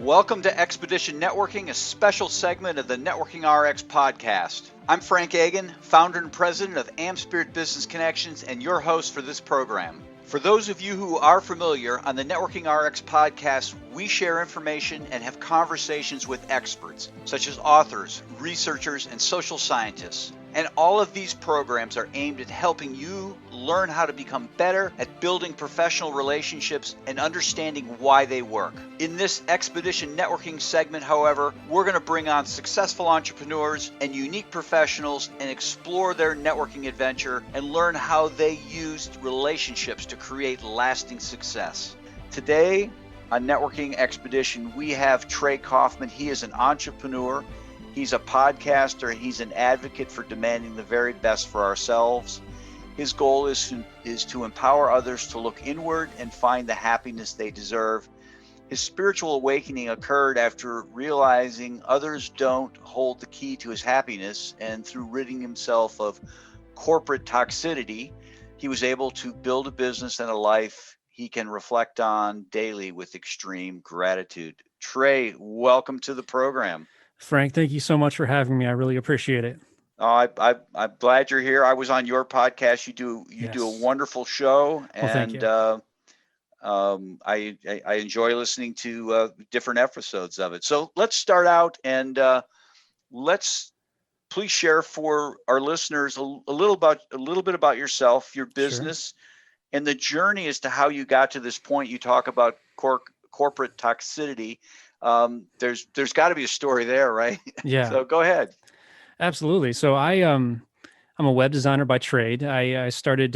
Welcome to Expedition Networking, a special segment of the Networking RX podcast. I'm Frank Agan, founder and president of AmSpirit Business Connections, and your host for this program. For those of you who are familiar, on the Networking RX podcast, we share information and have conversations with experts, such as authors, researchers, and social scientists. And all of these programs are aimed at helping you learn how to become better at building professional relationships and understanding why they work. In this Expedition Networking segment, however, we're going to bring on successful entrepreneurs and unique professionals and explore their networking adventure and learn how they used relationships to create lasting success. Today on Networking Expedition, we have Trey Kauffman. He is an entrepreneur. He's a podcaster. He's an advocate for demanding the very best for ourselves. His goal is to empower others to look inward and find the happiness they deserve. His spiritual awakening occurred after realizing others don't hold the key to his happiness, and through ridding himself of corporate toxicity, he was able to build a business and a life he can reflect on daily with extreme gratitude. Trey, welcome to the program. Frank, thank you so much for having me. I really appreciate it. I'm glad you're here. I was on your podcast. You do a wonderful show, and I enjoy listening to different episodes of it. So let's start out, and let's please share for our listeners a little bit about yourself, your business, and the journey as to how you got to this point. You talk about corporate toxicity. There's got to be a story there, right? Yeah. So go ahead. Absolutely. So I'm a web designer by trade. I started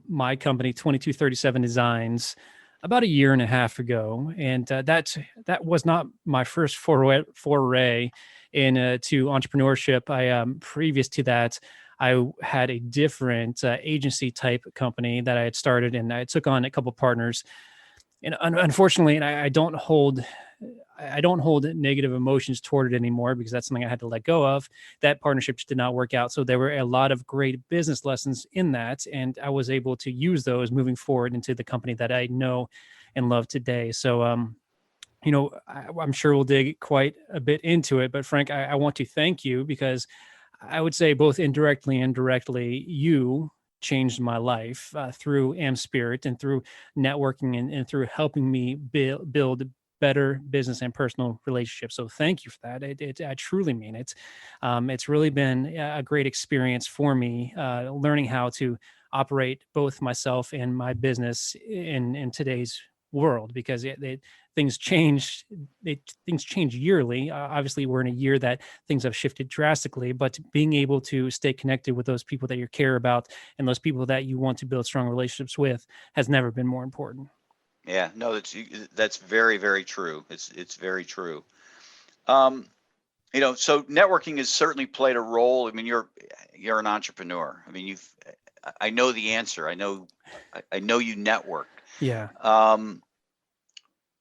my company 2237 Designs about a year and a half ago, and that was not my first foray into entrepreneurship. Previous to that, I had a different agency type company that I had started, and I took on a couple of partners. And unfortunately, and I don't hold negative emotions toward it anymore, because that's something I had to let go of. That partnership just did not work out. So there were a lot of great business lessons in that, and I was able to use those moving forward into the company that I know and love today. So, I'm sure we'll dig quite a bit into it, but Frank, I want to thank you, because I would say both indirectly and directly, you changed my life through AmSpirit and through networking and through helping me build better business and personal relationships. So thank you for that. I truly mean it. It's really been a great experience for me, learning how to operate both myself and my business in today's world, because things change. Things change yearly. Obviously, we're in a year that things have shifted drastically, but being able to stay connected with those people that you care about and those people that you want to build strong relationships with has never been more important. Yeah, no, that's very, very true. It's very true. So networking has certainly played a role. I mean, you're an entrepreneur. I mean, I know the answer. I know you network. Yeah.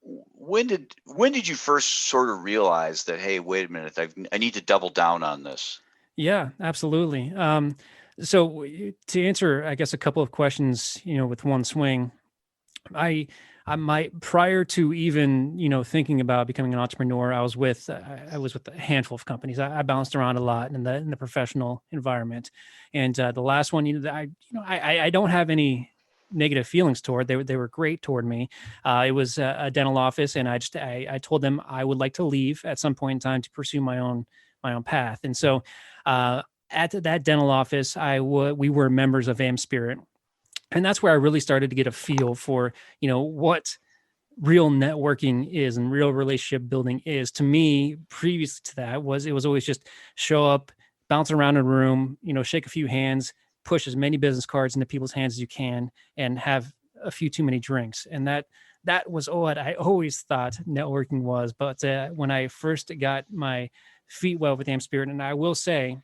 When did you first sort of realize that, hey, wait a minute, I need to double down on this? Yeah, absolutely. So to answer, I guess, a couple of questions, with one swing, I prior to even, thinking about becoming an entrepreneur, I was with a handful of companies. I bounced around a lot in the professional environment. And the last one, I don't have any negative feelings toward. They were great toward me. It was a dental office, and I told them I would like to leave at some point in time to pursue my own path. And so at that dental office, we were members of AmSpirit. And that's where I really started to get a feel for, what real networking is and real relationship building is. To me, previous to that, it was always just show up, bounce around a room, shake a few hands, push as many business cards into people's hands as you can, and have a few too many drinks. And that was what I always thought networking was. But when I first got my feet wet with AmSpirit, and I will say,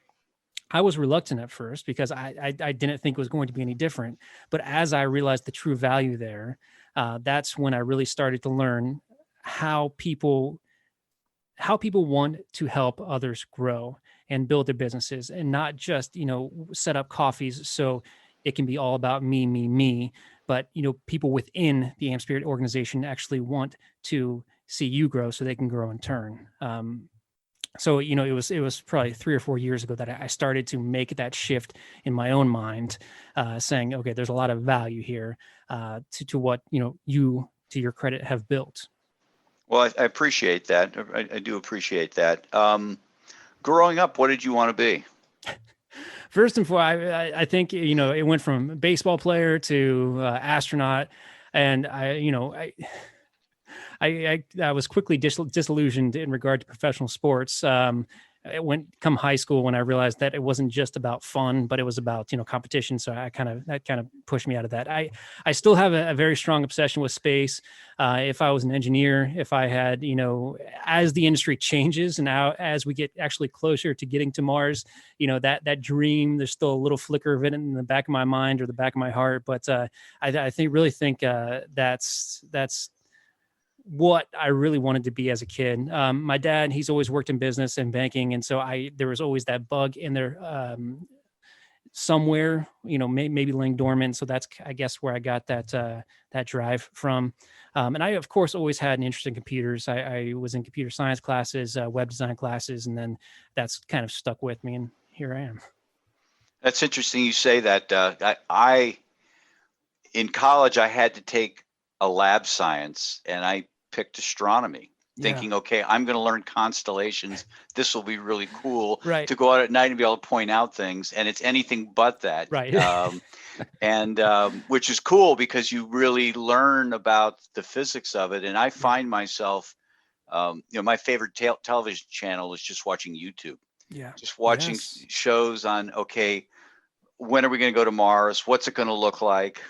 I was reluctant at first, because I didn't think it was going to be any different. But as I realized the true value there, that's when I really started to learn how people want to help others grow and build their businesses, and not just, set up coffees so it can be all about me, but, people within the AmSpirit organization actually want to see you grow so they can grow in turn. So, it was probably 3 or 4 years ago that I started to make that shift in my own mind, saying, okay, there's a lot of value here to what, you, to your credit, have built. Well, I appreciate that. I do appreciate that. Growing up, what did you want to be? First and foremost, I think, it went from baseball player to astronaut. And I was quickly disillusioned in regard to professional sports. It went come high school when I realized that it wasn't just about fun, but it was about, competition. So that kind of pushed me out of that. I still have a very strong obsession with space. If I was an engineer, if I had, as the industry changes and now as we get actually closer to getting to Mars, that dream, there's still a little flicker of it in the back of my mind or the back of my heart. But I really think that's what I really wanted to be as a kid. My dad, he's always worked in business and banking. And so there was always that bug in there somewhere, maybe laying dormant. So that's, I guess, where I got that drive from. And I, of course, always had an interest in computers. I was in computer science classes, web design classes, and then that's kind of stuck with me. And here I am. That's interesting you say that. In college, I had to take a lab science, and I picked astronomy, thinking, okay, I'm going to learn constellations. This will be really cool to go out at night and be able to point out things. And it's anything but that. Right. And which is cool because you really learn about the physics of it. And I find myself, my favorite television channel is just watching YouTube. Yeah. Just watching shows on, okay, when are we going to go to Mars? What's it going to look like?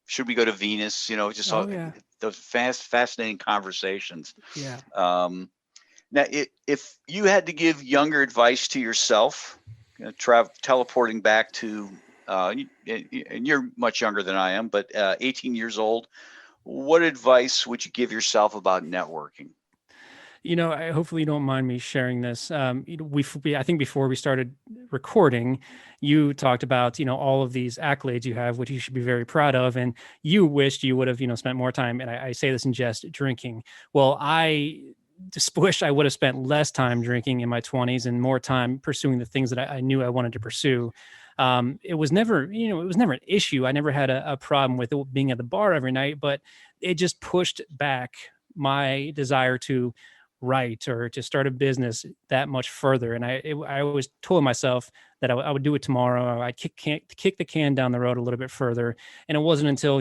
Should we go to Venus? Those fascinating conversations. Yeah. Now, if you had to give younger advice to yourself, teleporting back to, and you're much younger than I am, but 18 years old, what advice would you give yourself about networking? Hopefully you don't mind me sharing this. I think before we started recording, you talked about, all of these accolades you have, which you should be very proud of. And you wished you would have, spent more time. And I say this in jest, drinking. Well, I just wish I would have spent less time drinking in my 20s and more time pursuing the things that I knew I wanted to pursue. It was never an issue. I never had a problem with it being at the bar every night, but it just pushed back my desire to write or to start a business that much further. And I always told myself that I would do it tomorrow. I'd kick the can down the road a little bit further. And it wasn't until,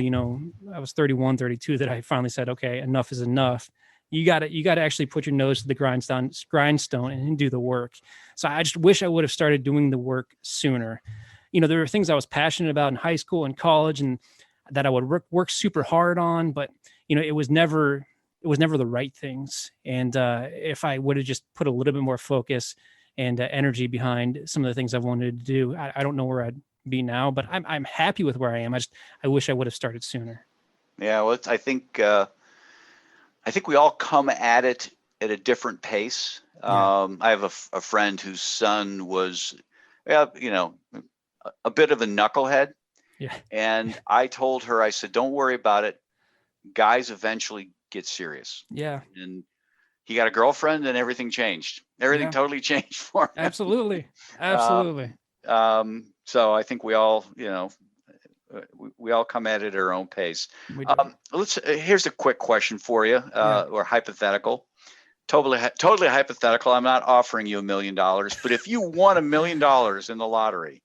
I was 31, 32 that I finally said, okay, enough is enough. You got to actually put your nose to the grindstone and do the work. So I just wish I would have started doing the work sooner. There were things I was passionate about in high school and college and that I would work super hard on, but it was never the right things. And if I would have just put a little bit more focus and energy behind some of the things I've wanted to do, I don't know where I'd be now, but I'm happy with where I am. I wish I would have started sooner. Yeah, well, I think we all come at it at a different pace. I have a friend whose son was, a bit of a knucklehead. Yeah. And I told her, I said, don't worry about it. Guys eventually get serious. Yeah. And he got a girlfriend and everything changed. Everything totally changed for him. Absolutely. So I think we all, we all come at it at our own pace. Here's a quick question for you, or hypothetical. Totally hypothetical. I'm not offering you $1 million, but if you won $1 million in the lottery,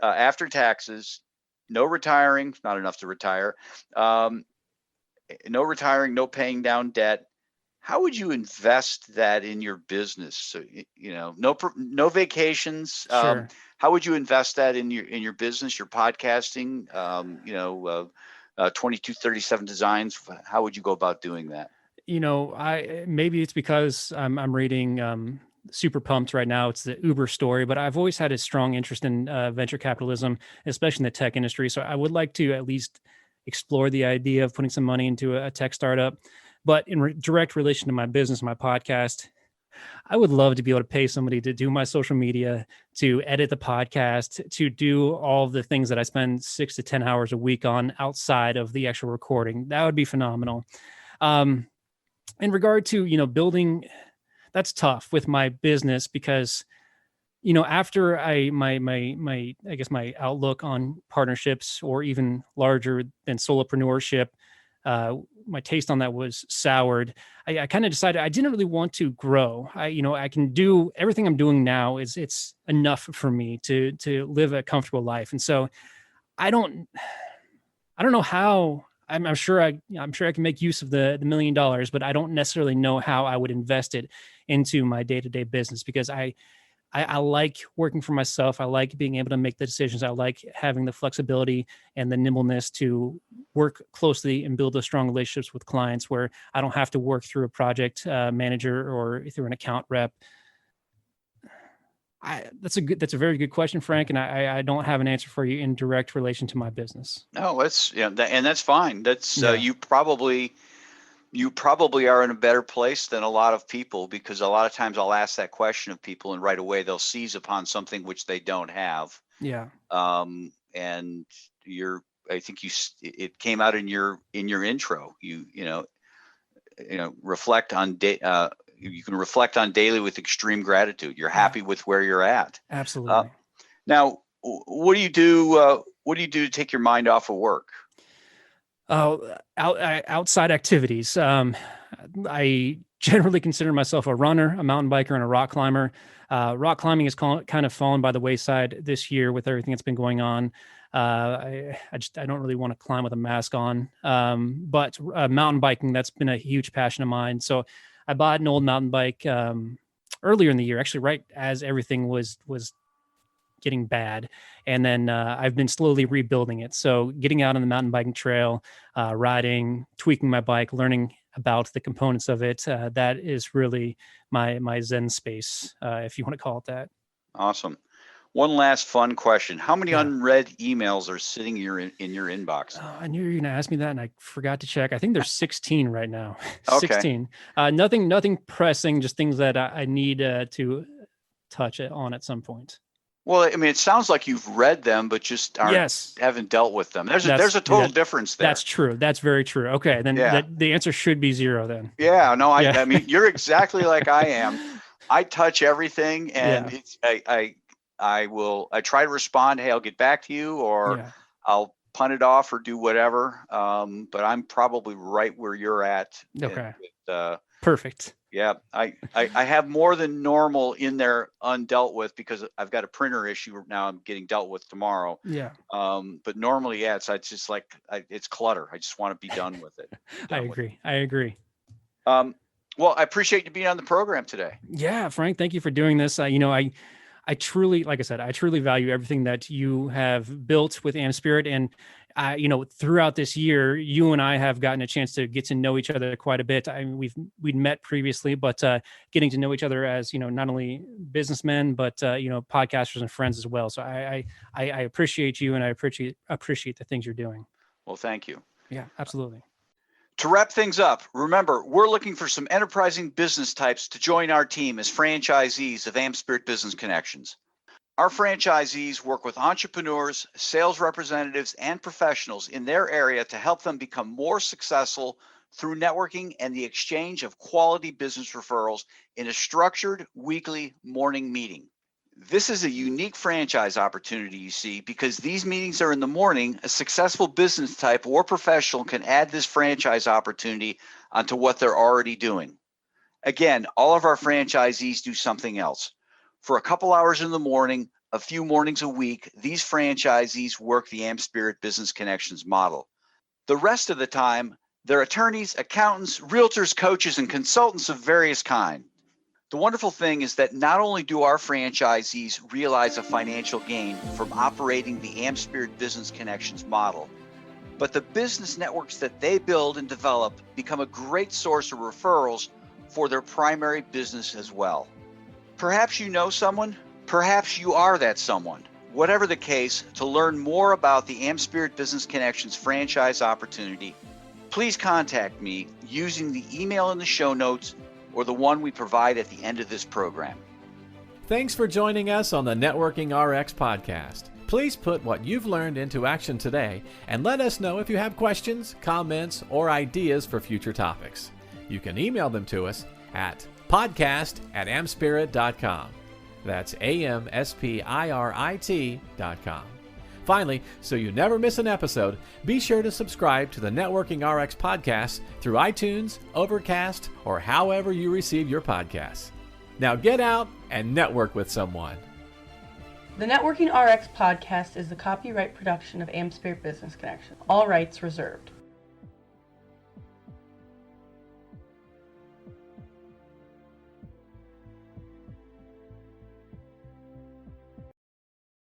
after taxes, no retiring, not enough to retire, no retiring, no paying down debt. How would you invest that in your business? So, no vacations. Sure. How would you invest that in your business, your podcasting? 2237 Designs. How would you go about doing that? Maybe it's because I'm reading Super Pumped right now. It's the Uber story, but I've always had a strong interest in venture capitalism, especially in the tech industry. So I would like to at least explore the idea of putting some money into a tech startup. But in direct relation to my business, my podcast, I would love to be able to pay somebody to do my social media, to edit the podcast, to do all the things that I spend 6 to 10 hours a week on outside of the actual recording. That would be phenomenal. in regard to, building, that's tough with my business because, after I guess my outlook on partnerships or even larger than solopreneurship, my taste on that was soured. I kind of decided I didn't really want to grow. I can do everything I'm doing now it's enough for me to live a comfortable life. And so I don't know how. I'm sure I can make use of the $1 million, but I don't necessarily know how I would invest it into my day-to-day business because I like working for myself. I like being able to make the decisions. I like having the flexibility and the nimbleness to work closely and build those strong relationships with clients where I don't have to work through a project manager or through an account rep. That's a very good question, Frank. And I don't have an answer for you in direct relation to my business. No, and that's fine. That's you probably are in a better place than a lot of people, because a lot of times I'll ask that question of people and right away they'll seize upon something which they don't have. Yeah. And I think it came out in your intro. You reflect on you can reflect on daily with extreme gratitude. You're happy with where you're at. Absolutely. Now, what do you do? What do you do to take your mind off of work? Outside activities. I generally consider myself a runner, a mountain biker, and a rock climber. Rock climbing has kind of fallen by the wayside this year with everything that's been going on. I don't really want to climb with a mask on. But mountain biking, that's been a huge passion of mine. So I bought an old mountain bike earlier in the year, actually right as everything was getting bad. And then I've been slowly rebuilding it. So getting out on the mountain biking trail, riding, tweaking my bike, learning about the components of it. That is really my Zen space, if you want to call it that. Awesome. One last fun question. How many unread emails are sitting in your inbox? I knew you were going to ask me that, and I forgot to check. I think there's 16 right now. Okay. 16. Nothing pressing, just things that I need to touch on at some point. Well, I mean, it sounds like you've read them, but just haven't dealt with them. There's a total difference there. That's true. That's very true. Okay, then the answer should be 0 then. Yeah, no, I mean, you're exactly like I am. I touch everything, and I try to respond. Hey, I'll get back to you, or I'll punt it off or do whatever. But I'm probably right where you're at. Okay. Perfect. Yeah, I have more than normal in there undealt with because I've got a printer issue now I'm getting dealt with tomorrow. Yeah. But normally, it's just like it's clutter. I just want to be done with it. I agree. Well, I appreciate you being on the program today. Yeah, Frank, thank you for doing this. I truly, like I said, I truly value everything that you have built with AmSpirit. And, throughout this year, you and I have gotten a chance to get to know each other quite a bit. We'd met previously, but getting to know each other as, not only businessmen, but, podcasters and friends as well. So I appreciate you, and I appreciate the things you're doing. Well, thank you. Yeah, absolutely. To wrap things up, remember, we're looking for some enterprising business types to join our team as franchisees of AmSpirit Business Connections. Our franchisees work with entrepreneurs, sales representatives, and professionals in their area to help them become more successful through networking and the exchange of quality business referrals in a structured weekly morning meeting. This is a unique franchise opportunity, you see, because these meetings are in the morning. A successful business type or professional can add this franchise opportunity onto what they're already doing. Again, all of our franchisees do something else. For a couple hours in the morning, a few mornings a week, these franchisees work the AmSpirit Business Connections model. The rest of the time, they're attorneys, accountants, realtors, coaches, and consultants of various kinds. The wonderful thing is that not only do our franchisees realize a financial gain from operating the AmSpirit Business Connections model, but the business networks that they build and develop become a great source of referrals for their primary business as well. Perhaps you know someone, perhaps you are that someone. Whatever the case, to learn more about the AmSpirit Business Connections franchise opportunity, please contact me using the email in the show notes or the one we provide at the end of this program. Thanks for joining us on the Networking RX podcast. Please put what you've learned into action today and let us know if you have questions, comments, or ideas for future topics. You can email them to us at podcast@amspirit.com. That's AmSpirit.com. Finally, so you never miss an episode, be sure to subscribe to the Networking RX podcast through iTunes, Overcast, or however you receive your podcasts. Now get out and network with someone. The Networking RX podcast is the copyright production of AmSpirit Business Connection. All rights reserved.